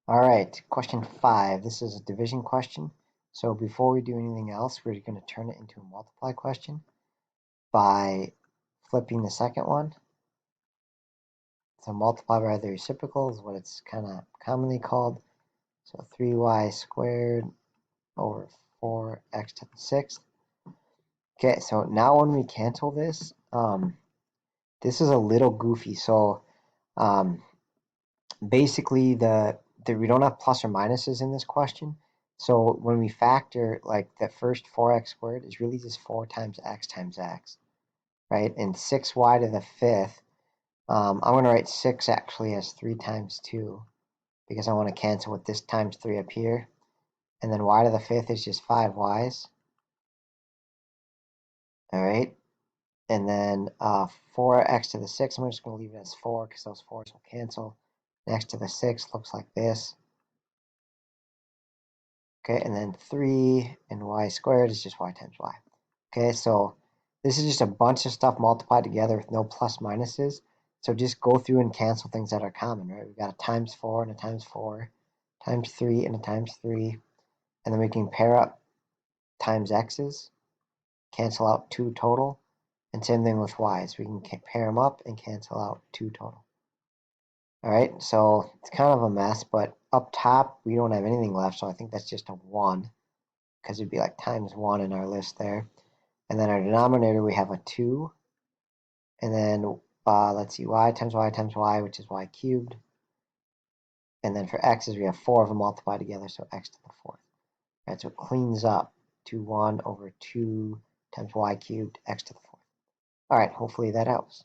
All right, question 5. This is a division question. So before we do anything else, we're going to turn it into a multiply question by flipping the second one. So multiply by the reciprocal is what it's kind of commonly called. So 3y squared over 4x to the sixth. Okay, so now when we cancel this, this is a little goofy. So um, basically we don't have plus or minuses in this question. So when we factor, like the first 4x squared is really just 4 times x, right? And 6y to the fifth, I'm going to write 6 actually as 3 times 2 because I want to cancel with this times 3 up here. And then y to the fifth is just 5 y's. All right. And then 4x to the sixth, I'm just going to leave it as 4 because those 4's will cancel. Next to the sixth looks like this. Okay, and then 3 and y squared is just y times y. Okay, so this is just a bunch of stuff multiplied together with no plus minuses. So just go through and cancel things that are common, right? We've got a times 4 and a times 4, times 3 and a times 3. And then we can pair up times x's, cancel out 2 total. And same thing with y's. We can pair them up and cancel out 2 total. All right, so it's kind of a mess, but up top, we don't have anything left. So I think that's just a 1. Because it'd be like times 1 in our list there. And then our denominator, we have a 2. And then let's see, y times y, which is y cubed. And then for x's, we have 4 of them multiplied together, so x to the fourth. All right, so it cleans up to 1 over 2 times y cubed, x to the fourth. All right, hopefully that helps.